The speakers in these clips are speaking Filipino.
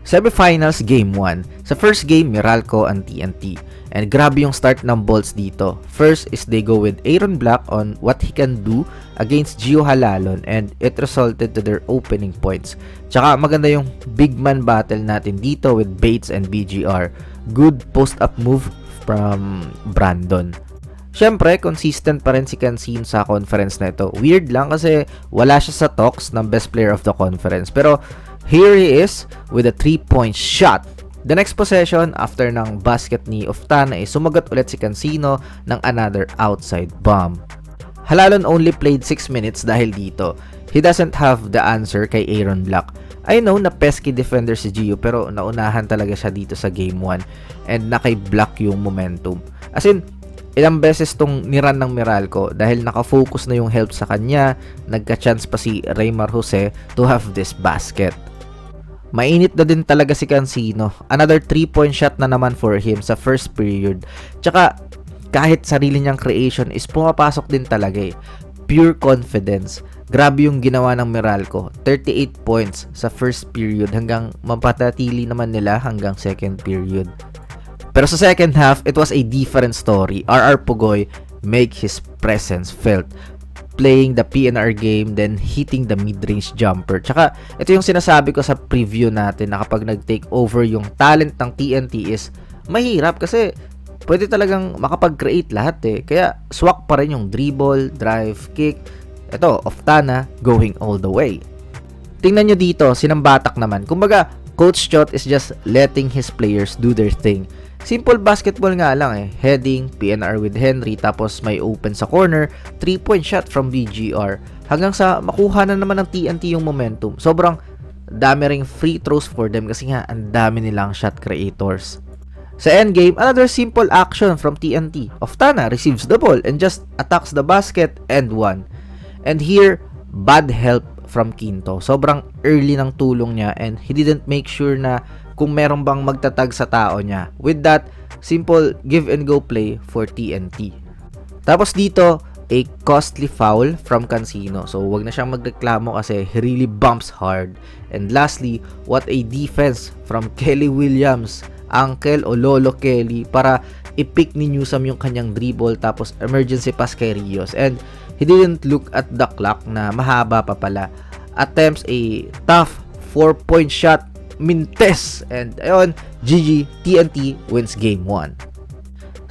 Semifinals Game 1. Sa first game, Meralco and TNT. And grabe yung start ng Bolts dito. First is they go with Aaron Black on what he can do against Gio Halalon and it resulted to their opening points. Tsaka maganda yung big man battle natin dito with Bates and BGR. Good post-up move from Brandon. Siyempre, consistent pa rin si Cancino sa conference na ito. Weird lang kasi wala siya sa talks ng best player of the conference. Pero here he is with a 3-point shot. The next possession, after ng basket ni Oftana, sumagot ulit si Cancino ng another outside bomb. Halalon only played 6 minutes dahil dito. He doesn't have the answer kay Aaron Black. I know na pesky defender si Gio pero naunahan talaga siya dito sa game 1 and nakay-block yung momentum. As in, ilang beses tong niran ng Meralco dahil nakafocus na yung help sa kanya, nagka-chance pa si Raymar Jose to have this basket. Mainit na din talaga si Cancino. Another 3-point shot na naman for him sa first period. Tsaka kahit sarili niyang creation is pumapasok din talaga eh. Pure confidence. Grabe yung ginawa ng Meralco. 38 points sa first period hanggang mapatatili naman nila hanggang second period. Pero sa second half, it was a different story. RR Pugoy make his presence felt. Playing the PNR game, then hitting the mid-range jumper. Tsaka, ito yung sinasabi ko sa preview natin na kapag nag-take over yung talent ng TNT is mahirap kasi pwede talagang makapag-create lahat eh. Kaya, swak pa rin yung dribble, drive, kick. Ito, Oftana, going all the way. Tingnan nyo dito, sinambatak naman. Kumbaga, Coach Chot is just letting his players do their thing. Simple basketball nga lang eh. Heading, PNR with Henry, tapos may open sa corner, 3-point shot from BGR. Hanggang sa makuha na naman ng TNT yung momentum. Sobrang dami ring free throws for them kasi nga ang dami nilang shot creators. Sa endgame, another simple action from TNT. Oftana receives the ball and just attacks the basket and won. And here, bad help from Quinto. Sobrang early ng tulong niya and he didn't make sure na kung meron bang magtatag sa tao niya. With that, simple give and go play for TNT. Tapos dito, a costly foul from Cancino. So, wag na siyang magreklamo kasi he really bumps hard. And lastly, what a defense from Kelly Williams, Uncle o Lolo Kelly, para i-pick ni Newsome yung kanyang dribble tapos emergency pass kay Rios. And he didn't look at the clock na mahaba pa pala. Attempts a tough 4-point shot, Mintes, and ayun, GG, TNT wins game 1.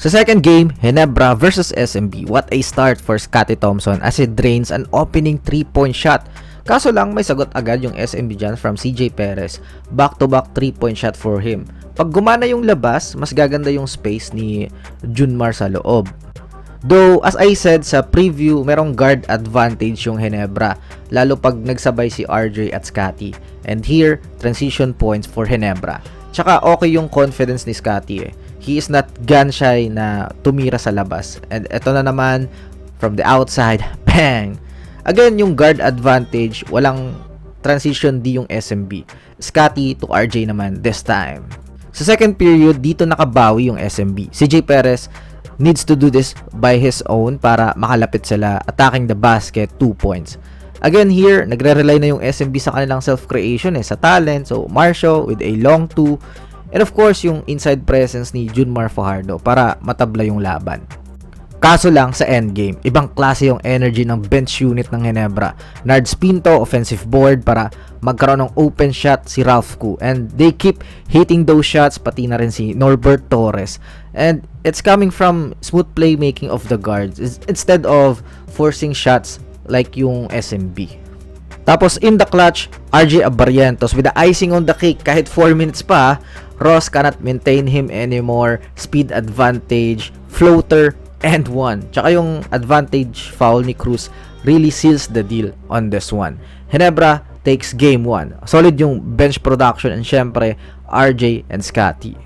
Sa second game, Ginebra versus SMB. What a start for Scottie Thompson as he drains an opening 3-point shot. Kaso lang may sagot agad yung SMB dyan from CJ Perez. Back-to-back 3-point shot for him. Pag gumana yung labas, mas gaganda yung space ni Junmar sa loob. Though, as I said sa preview, merong guard advantage yung Ginebra, lalo pag nagsabay si RJ at Scottie. And here, transition points for Ginebra. Tsaka okay yung confidence ni Scottie eh. He is not gun shy na tumira sa labas. And eto na naman, from the outside, bang! Again, yung guard advantage, walang transition di yung SMB. Scottie to RJ naman this time. Sa second period, dito nakabawi yung SMB. CJ Perez needs to do this by his own para makalapit sila, attacking the basket, 2 points. Again here, nagre-rely na yung SMB sa kanilang self-creation sa talent. So, Marcio with a long 2. And of course, yung inside presence ni Junmar Fajardo para matabla yung laban. Kaso lang sa endgame, ibang klase yung energy ng bench unit ng Ginebra. Nards Pinto, offensive board para magkaroon ng open shot si Ralph Koo. And they keep hitting those shots, pati na rin si Norbert Torres. And it's coming from smooth playmaking of the guards instead of forcing shots like yung SMB. Tapos in the clutch, RJ Abarientos with the icing on the cake kahit 4 minutes pa. Ross cannot maintain him anymore. Speed advantage, floater, and 1. Tsaka yung advantage foul ni Cruz really seals the deal on this one. Ginebra takes game 1. Solid yung bench production and syempre RJ and Scottie.